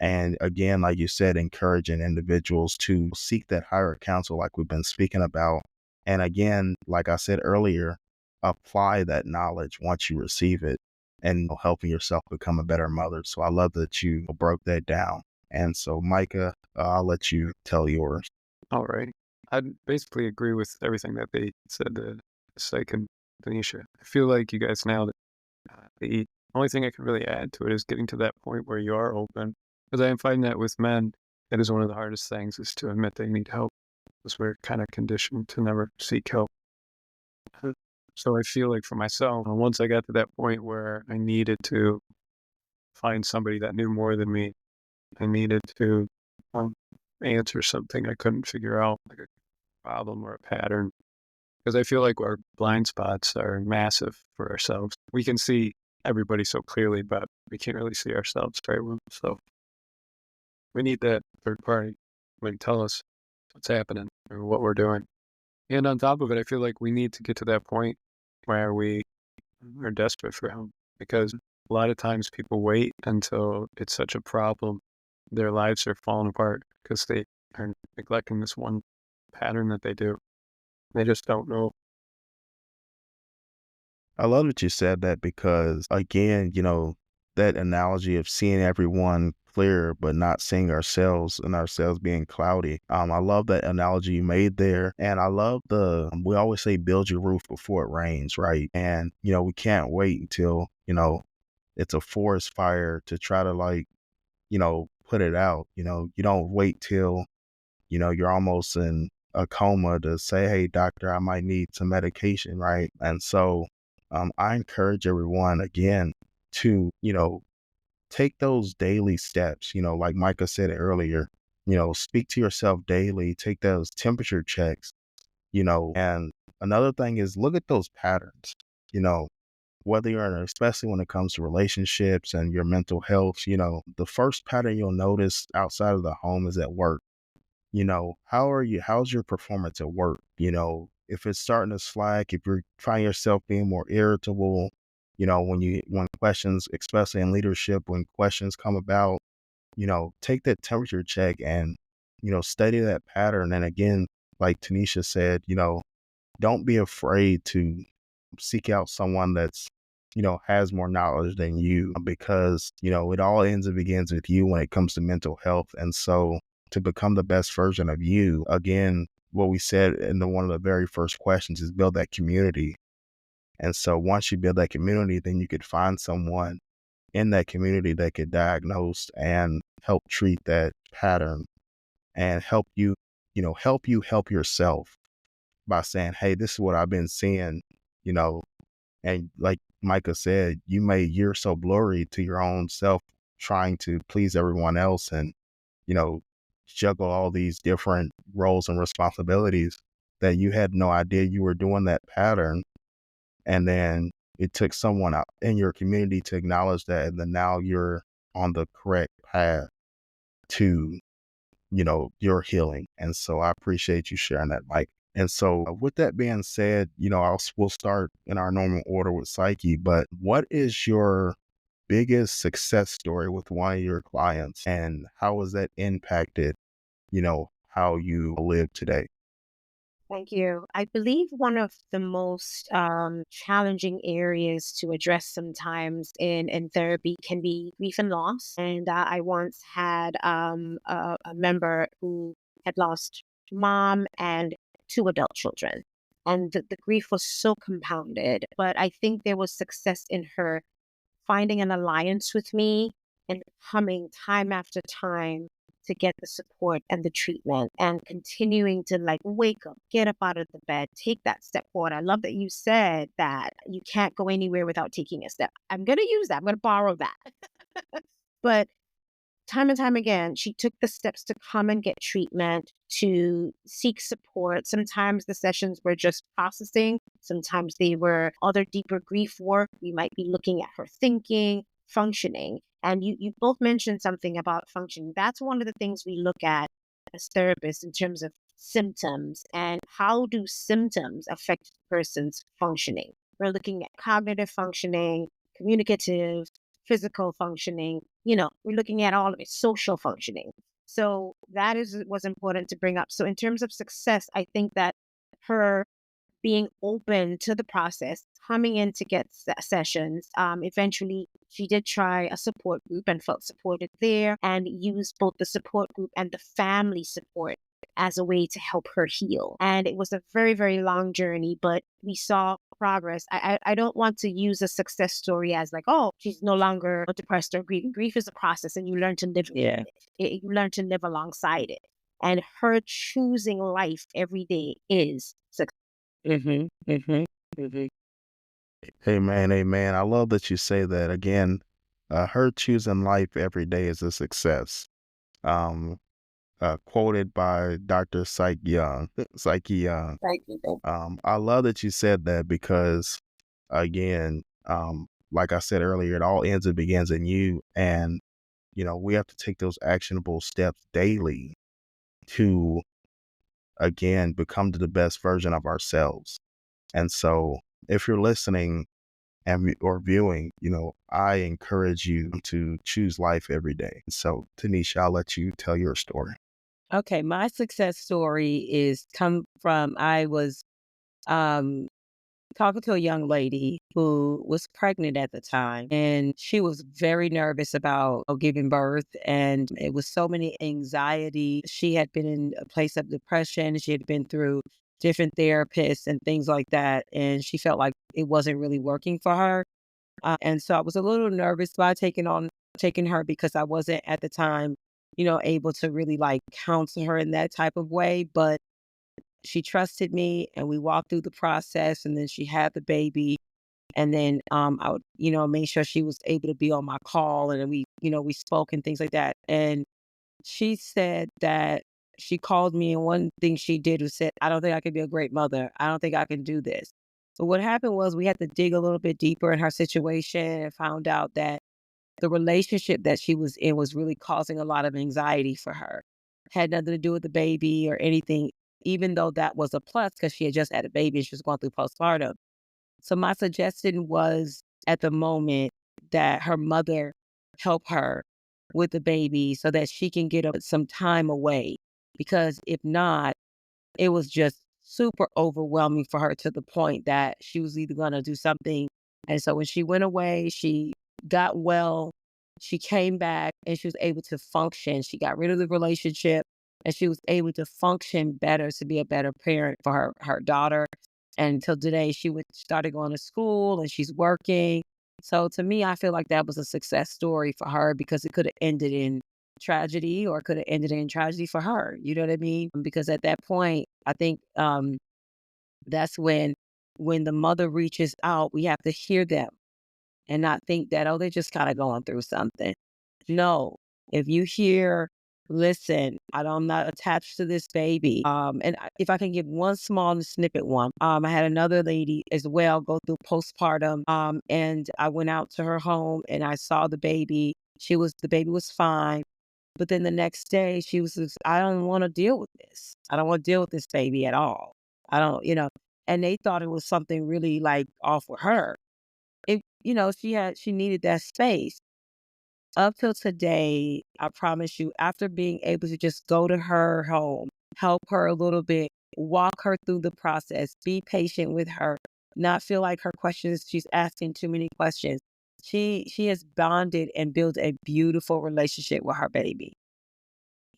Speaker 2: And again, like you said, encouraging individuals to seek that higher counsel, like we've been speaking about. And again, like I said earlier, apply that knowledge once you receive it and helping yourself become a better mother. So I love that you broke that down. And so, Micah, I'll let you tell yours.
Speaker 5: All right. I basically agree with everything that they said, Psyche and Tenisha. I feel like you guys nailed it. The only thing I can really add to it is getting to that point where you are open. Because I am finding that with men, that is one of the hardest things, is to admit they need help. Because we're kind of conditioned to never seek help. So I feel like for myself, once I got to that point where I needed to find somebody that knew more than me, I needed to answer something I couldn't figure out, like a problem or a pattern. Because I feel like our blind spots are massive for ourselves. We can see everybody so clearly, but we can't really see ourselves very well. So we need that third party to tell us what's happening or what we're doing. And on top of it, I feel like we need to get to that point where we are desperate for help, because a lot of times people wait until it's such a problem. Their lives are falling apart because they are neglecting this one pattern that they do. They just don't know.
Speaker 2: I love that you said that, because again, that analogy of seeing everyone clear but not seeing ourselves and ourselves being cloudy. I love that analogy you made there. And I love we always say build your roof before it rains, right? And, we can't wait until, it's a forest fire to try to put it out. You don't wait till, you're almost in a coma to say, hey, doctor, I might need some medication, right? And so I encourage everyone, again, to, take those daily steps, like Micah said earlier, speak to yourself daily, take those temperature checks, and another thing is look at those patterns, whether you're in, especially when it comes to relationships and your mental health, the first pattern you'll notice outside of the home is at work. How's your performance at work? If it's starting to slack, if you find yourself being more irritable, when questions, especially in leadership, when questions come about, take that temperature check and, study that pattern. And again, like Tenisha said, don't be afraid to seek out someone that's, has more knowledge than you, because, it all ends and begins with you when it comes to mental health. And so to become the best version of you, again, what we said in one of the very first questions is build that community. And so once you build that community, then you could find someone in that community that could diagnose and help treat that pattern and help you, help yourself by saying, hey, this is what I've been seeing, and like Micah said, you're so blurry to your own self, trying to please everyone else and, juggle all these different roles and responsibilities, that you had no idea you were doing that pattern. And then it took someone out in your community to acknowledge that. And then now you're on the correct path to, your healing. And so I appreciate you sharing that, Mike. And so with that being said, we'll start in our normal order with Psyche, but what is your biggest success story with one of your clients, and how has that impacted, how you live today?
Speaker 3: Thank you. I believe one of the most challenging areas to address sometimes in therapy can be grief and loss. And I once had a member who had lost mom and two adult children. And the grief was so compounded. But I think there was success in her finding an alliance with me and coming time after time to get the support and the treatment, and continuing to like wake up, get up out of the bed, take that step forward. I love that you said that you can't go anywhere without taking a step. I'm going to use that. I'm going to borrow that. But time and time again, she took the steps to come and get treatment, to seek support. Sometimes the sessions were just processing. Sometimes they were other deeper grief work. We might be looking at her thinking, functioning. And you both mentioned something about functioning. That's one of the things we look at as therapists in terms of symptoms and how do symptoms affect a person's functioning. We're looking at cognitive functioning, communicative, physical functioning, we're looking at all of it, social functioning. So that was important to bring up. So in terms of success, I think that her being open to the process, coming in to get sessions, eventually she did try a support group and felt supported there, and used both the support group and the family support as a way to help her heal. And it was a very, very long journey, but we saw progress. I don't want to use a success story as like, oh, she's no longer depressed or grieving. Grief is a process, and you learn to live with it. You learn to live alongside it. And her choosing life every day is success.
Speaker 2: Amen. Amen. I love that you say that. Again, her choosing life every day is a success. Quoted by Dr. Psyche Young. Psyche Young.
Speaker 3: Thank you.
Speaker 2: I love that you said that, because, again, like I said earlier, it all ends and begins in you. And, we have to take those actionable steps daily to, again, become the best version of ourselves. And so if you're listening or viewing, I encourage you to choose life every day. So Tenisha, I'll let you tell your story.
Speaker 4: Okay, my success story is come from, I was talking to a young lady who was pregnant at the time, and she was very nervous about giving birth, and it was so many anxiety. She had been in a place of depression. She had been through different therapists and things like that, and she felt like it wasn't really working for her. And so I was a little nervous about taking her, because I wasn't at the time, able to really like counsel her in that type of way. But she trusted me, and we walked through the process, and then she had the baby. And then I would, make sure she was able to be on my call, and then we spoke and things like that. And she said that she called me, and one thing she did was said, I don't think I can be a great mother. I don't think I can do this. But what happened was we had to dig a little bit deeper in her situation, and found out that the relationship that she was in was really causing a lot of anxiety for her. Had nothing to do with the baby or anything, even though that was a plus because she had just had a baby and she was going through postpartum. So my suggestion was at the moment that her mother help her with the baby so that she can get some time away. Because if not, it was just super overwhelming for her to the point that she was either going to do something. And so when she went away, she got well, she came back and she was able to function. She got rid of the relationship and she was able to function better, to be a better parent for her daughter. And until today, she started going to school and she's working. So to me, I feel like that was a success story for her because it could have ended in tragedy or could have ended in tragedy for her. You know what I mean? Because at that point, I think that's when the mother reaches out, we have to hear them and not think that, oh, they're just kind of going through something. No, if you hear, listen, I'm not attached to this baby. If I can give one small snippet I had another lady as well go through postpartum. And I went out to her home and I saw the baby. The baby was fine. But then the next day she was just, I don't want to deal with this. I don't want to deal with this baby at all. I don't, and they thought it was something really like off with her. She needed that space. Up till today, I promise you, after being able to just go to her home, help her a little bit, walk her through the process, be patient with her, not feel like she's asking too many questions. She has bonded and built a beautiful relationship with her baby.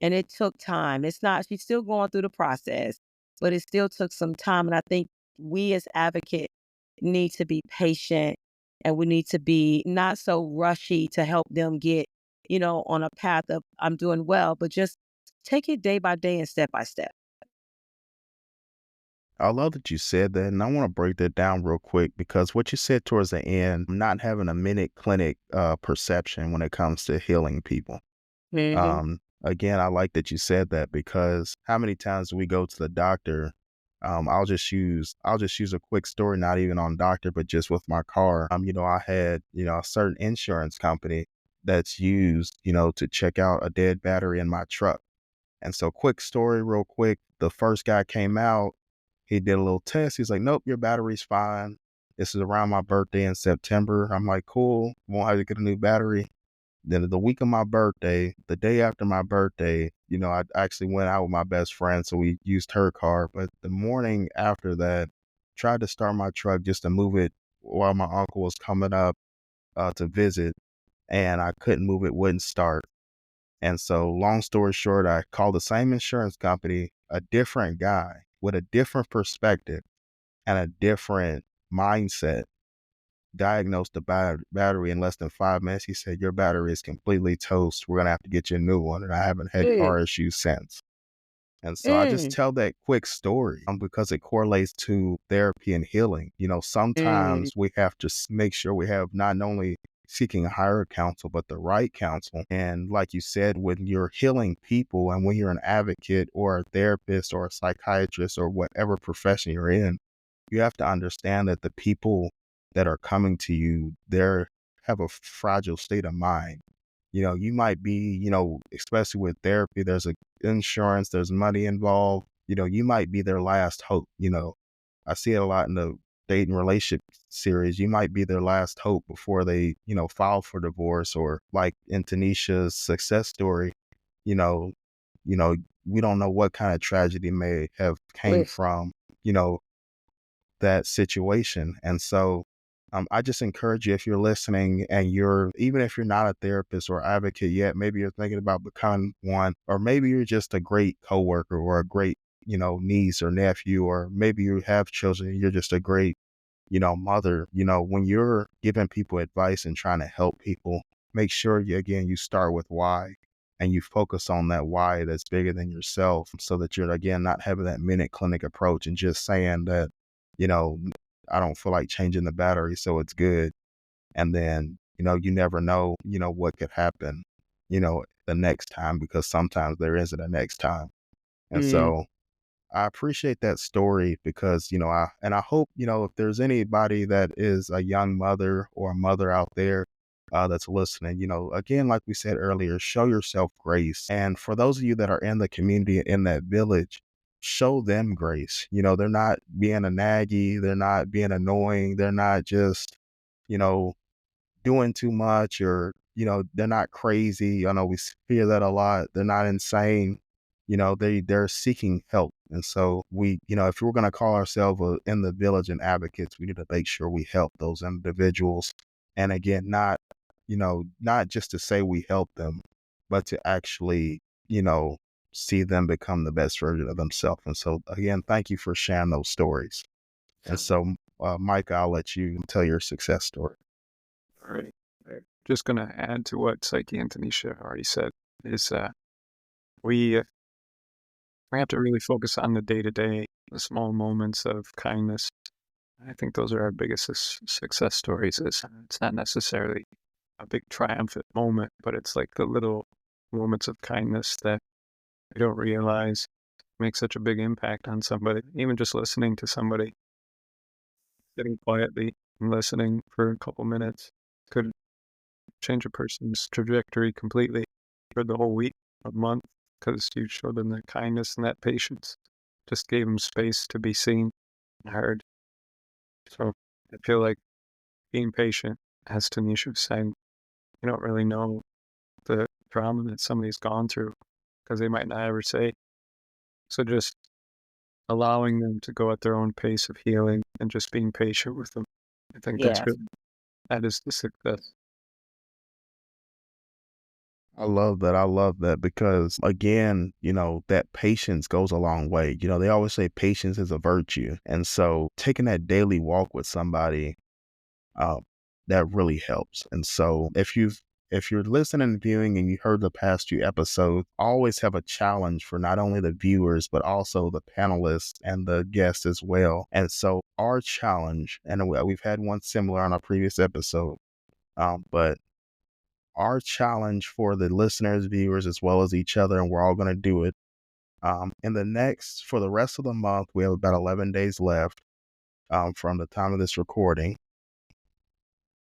Speaker 4: And it took time. She's still going through the process, but it still took some time. And I think we as advocates need to be patient and we need to be not so rushy to help them get, on a path of I'm doing well, but just take it day by day and step by step.
Speaker 2: I love that you said that, and I want to break that down real quick because what you said towards the end, not having a minute clinic perception when it comes to healing people.
Speaker 4: Mm-hmm.
Speaker 2: Again, I like that you said that because how many times do we go to the doctor? I'll just use a quick story, not even on doctor, but just with my car. I had, a certain insurance company that's used, to check out a dead battery in my truck. And so quick story, real quick. The first guy came out, he did a little test. He's like, nope, your battery's fine. This is around my birthday in September. I'm like, cool. Won't have to get a new battery. Then the week of my birthday, the day after my birthday, I actually went out with my best friend, so we used her car. But the morning after that, tried to start my truck just to move it while my uncle was coming up to visit, and I couldn't move it, wouldn't start. And so long story short, I called the same insurance company, a different guy with a different perspective and a different mindset, diagnosed the battery in less than 5 minutes. He said, your battery is completely toast. We're going to have to get you a new one. And I haven't had car issues since. And so I just tell that quick story because it correlates to therapy and healing. Sometimes we have to make sure we have not only seeking a higher counsel, but the right counsel. And like you said, when you're healing people and when you're an advocate or a therapist or a psychiatrist or whatever profession you're in, you have to understand that the people that are coming to you, they have a fragile state of mind. You might be, especially with therapy, there's insurance, there's money involved. You might be their last hope. I see it a lot in the dating relationship series. You might be their last hope before they, file for divorce, or like in Tanisha's success story, you know, we don't know what kind of tragedy may have came from, that situation. And so I just encourage you, if you're listening and even if you're not a therapist or advocate yet, maybe you're thinking about becoming one, or maybe you're just a great coworker or a great, niece or nephew, or maybe you have children, you're just a great, mother. When you're giving people advice and trying to help people, make sure you start with why, and you focus on that why that's bigger than yourself, so that you're, again, not having that minute clinic approach and just saying that, I don't feel like changing the battery, so it's good. And then, you never know, what could happen, the next time, because sometimes there isn't a next time. And so I appreciate that story because, I hope, if there's anybody that is a young mother or a mother out there that's listening, again, like we said earlier, show yourself grace. And for those of you that are in the community, in that village, show them grace. They're not being a naggy. They're not being annoying. They're not just, doing too much, or, they're not crazy. I know we hear that a lot. They're not insane. They're seeking help. And so we, if we're going to call ourselves in the village and advocates, we need to make sure we help those individuals. And again, not just to say we help them, but to actually, see them become the best version of themselves. And so again, thank you for sharing those stories. And so, Micah, I'll let you tell your success story.
Speaker 5: All right. Just going to add to what Psyche and Tenisha already said is we have to really focus on the day-to-day, the small moments of kindness. I think those are our biggest success stories. It's not necessarily a big triumphant moment, but it's like the little moments of kindness that we don't realize make such a big impact on somebody. Even just listening to somebody, sitting quietly and listening for a couple minutes could change a person's trajectory completely for the whole week or month, because you showed them that kindness and that patience. Just gave them space to be seen and heard. So I feel like being patient, as Tenisha was saying, you don't really know the trauma that somebody's gone through because they might not ever say. So just allowing them to go at their own pace of healing and just being patient with them. I think that's
Speaker 4: Yeah.
Speaker 5: good. That is the success.
Speaker 2: I love that. I love that because, again, that patience goes a long way. They always say patience is a virtue. And so taking that daily walk with somebody, that really helps. And so if you're listening and viewing and you heard the past few episodes, always have a challenge for not only the viewers, but also the panelists and the guests as well. And so our challenge, and we've had one similar on our previous episode, but our challenge for the listeners, viewers, as well as each other, and we're all going to do it. For the rest of the month, we have about 11 days left from the time of this recording.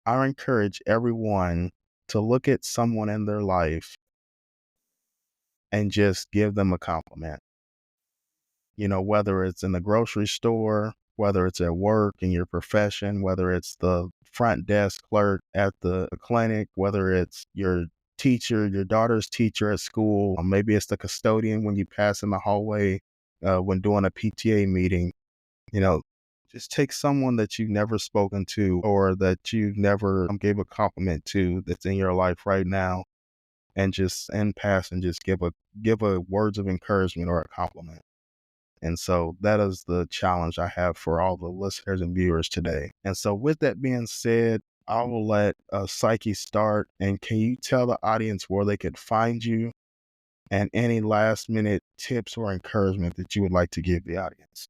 Speaker 2: I encourage everyone to look at someone in their life and just give them a compliment. Whether it's in the grocery store, whether it's at work, in your profession, whether it's the front desk clerk at the clinic, whether it's your teacher, your daughter's teacher at school, or maybe it's the custodian when you pass in the hallway when doing a PTA meeting. Just take someone that you've never spoken to or that you've never gave a compliment to that's in your life right now, and just in passing, just give a words of encouragement or a compliment. And so that is the challenge I have for all the listeners and viewers today. And so with that being said, I will let Psyche start. And can you tell the audience where they could find you and any last minute tips or encouragement that you would like to give the audience?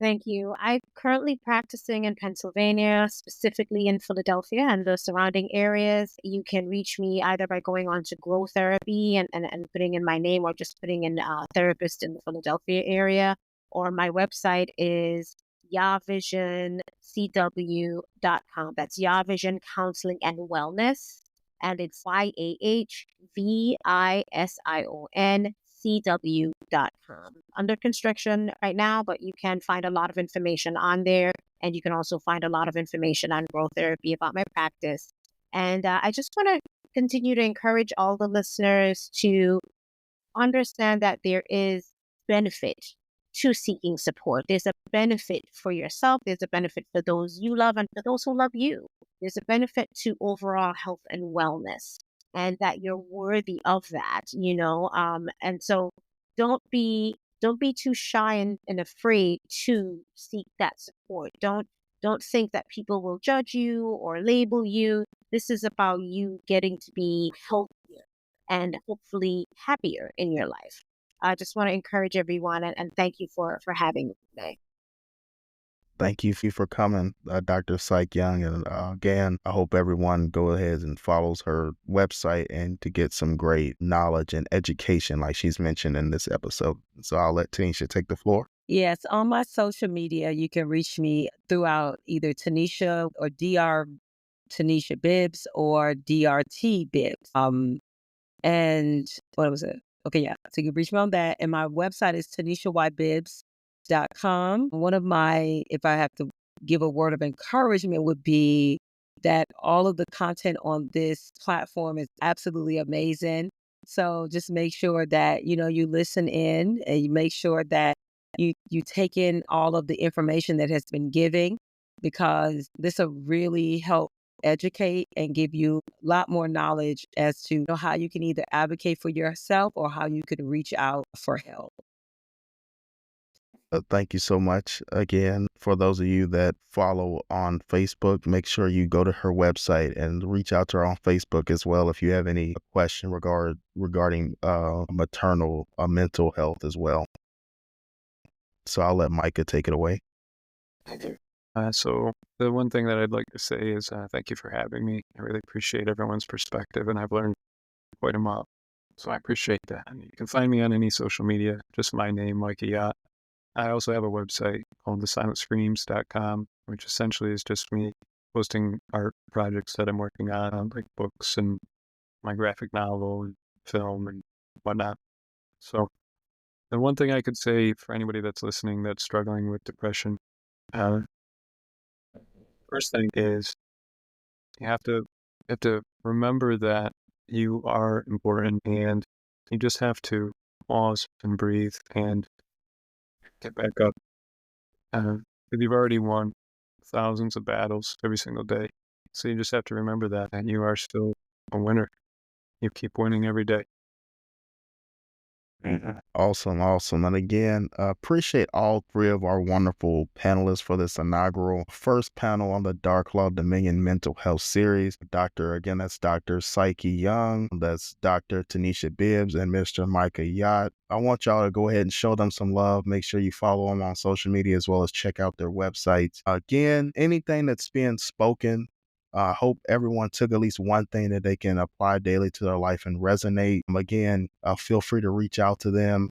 Speaker 3: Thank you. I'm currently practicing in Pennsylvania, specifically in Philadelphia and the surrounding areas. You can reach me either by going on to Grow Therapy and putting in my name, or just putting in therapist in the Philadelphia area. Or my website is yahvisioncw.com. That's Yahvision Counseling and Wellness. And it's YAHVISIONCW.com. Under construction right now, but you can find a lot of information on there. And you can also find a lot of information on Growth Therapy about my practice. And I just want to continue to encourage all the listeners to understand that there is benefit to seeking support. There's a benefit for yourself. There's a benefit for those you love and for those who love you. There's a benefit to overall health and wellness, and that you're worthy of that, and so don't be too shy and afraid to seek that support. Don't think that people will judge you or label you. This is about you getting to be healthier and hopefully happier in your life. I just want to encourage everyone and thank you for having me today.
Speaker 2: Thank you for coming, Dr. Psyche Young. And again, I hope everyone go ahead and follows her website and to get some great knowledge and education like she's mentioned in this episode. So I'll let Tenisha take the floor.
Speaker 4: Yes, on my social media, you can reach me throughout either Tenisha or Dr. Tenisha Bibbs or DRT Bibbs. And what was it? Okay, yeah. So you can reach me on that. And my website is TenishaYBibbs.com. One of my, if I have to give a word of encouragement, would be that all of the content on this platform is absolutely amazing. So just make sure that, you listen in and you make sure that you take in all of the information that has been given, because this will really help educate and give you a lot more knowledge as to how you can either advocate for yourself or how you can reach out for help.
Speaker 2: Thank you so much again. For those of you that follow on Facebook, make sure you go to her website and reach out to her on Facebook as well if you have any question regarding maternal mental health as well. So I'll let Micah take it away.
Speaker 5: So the one thing that I'd like to say is thank you for having me. I really appreciate everyone's perspective, and I've learned quite a lot. So I appreciate that. And you can find me on any social media, just my name, Micah Yott. I also have a website called thesilentscreams.com, which essentially is just me posting art projects that I'm working on like books and my graphic novel and film and whatnot. So the one thing I could say for anybody that's listening that's struggling with depression, first thing is you have to remember that you are important, and you just have to pause and breathe and get back up. Because you've already won thousands of battles every single day. So you just have to remember that you are still a winner. You keep winning every day.
Speaker 2: Awesome. And again, appreciate all three of our wonderful panelists for this inaugural first panel on the Darklaw Dominion Mental Health Series. That's Dr. Psyche Young, that's Dr. Tenisha Bibbs, and Mr. Micah Yott. I want y'all to go ahead and show them some love. Make sure you follow them on social media as well as check out their websites. Again, anything that's being spoken, I hope everyone took at least one thing that they can apply daily to their life and resonate. Again, feel free to reach out to them.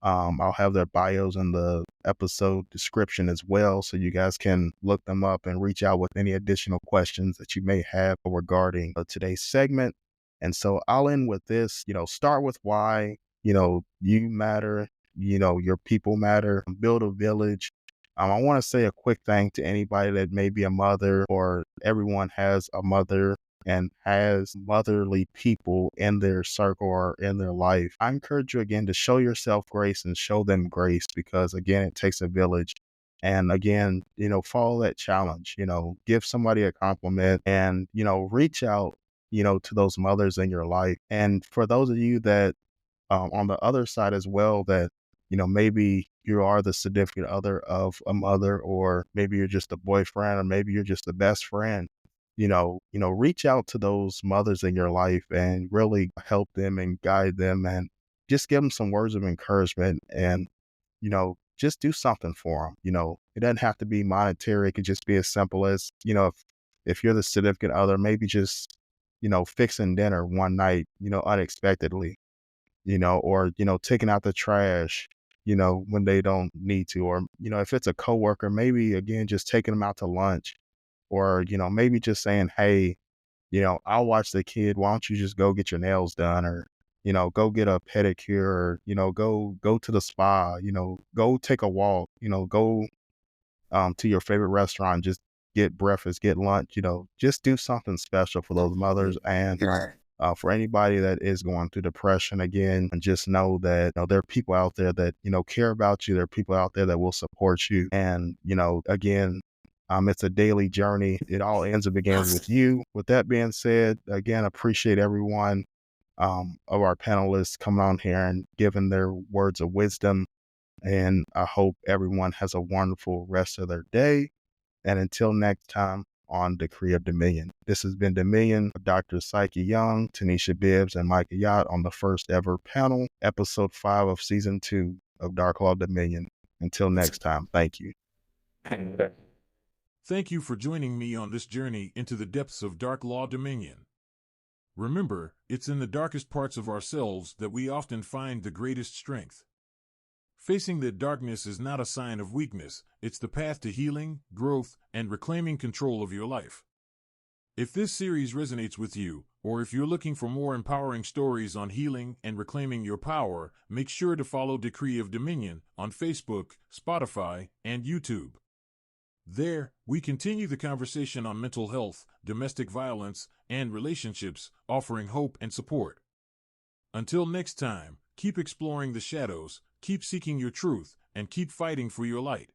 Speaker 2: I'll have their bios in the episode description as well, so you guys can look them up and reach out with any additional questions that you may have regarding today's segment. And so I'll end with this, start with why, you matter, your people matter, build a village. I want to say a quick thing to anybody that may be a mother, or everyone has a mother and has motherly people in their circle or in their life. I encourage you again to show yourself grace and show them grace, because again, it takes a village. And again, follow that challenge, give somebody a compliment and, reach out, to those mothers in your life. And for those of you that on the other side as well, that maybe you are the significant other of a mother, or maybe you're just a boyfriend, or maybe you're just the best friend, reach out to those mothers in your life and really help them and guide them, and just give them some words of encouragement, and, just do something for them. It doesn't have to be monetary. It could just be as simple as, if you're the significant other, maybe just, fixing dinner one night, unexpectedly, or, taking out the trash, when they don't need to, or, if it's a coworker, maybe again, just taking them out to lunch, or, maybe just saying, hey, I'll watch the kid. Why don't you just go get your nails done, or, go get a pedicure, or, go to the spa, go take a walk, go to your favorite restaurant, just get breakfast, get lunch, just do something special for those mothers. And for anybody that is going through depression, again, and just know that there are people out there that, care about you. There are people out there that will support you. And, again, it's a daily journey. It all ends and begins with you. With that being said, again, appreciate everyone of our panelists coming on here and giving their words of wisdom. And I hope everyone has a wonderful rest of their day. And until next time on Decree of Dominion, this has been Dominion with Dr. Psyche Young, Tenisha Bibbs, and Micah Yott on the first ever panel, episode 5 of season 2 of Darklaw Dominion. Until next time, thank you.
Speaker 1: Thank you for joining me on this journey into the depths of Darklaw Dominion. Remember, it's in the darkest parts of ourselves that we often find the greatest strength. Facing the darkness is not a sign of weakness, it's the path to healing, growth, and reclaiming control of your life. If this series resonates with you, or if you're looking for more empowering stories on healing and reclaiming your power, make sure to follow Decree of Dominion on Facebook, Spotify, and YouTube. There, we continue the conversation on mental health, domestic violence, and relationships, offering hope and support. Until next time, keep exploring the shadows, keep seeking your truth, and keep fighting for your light.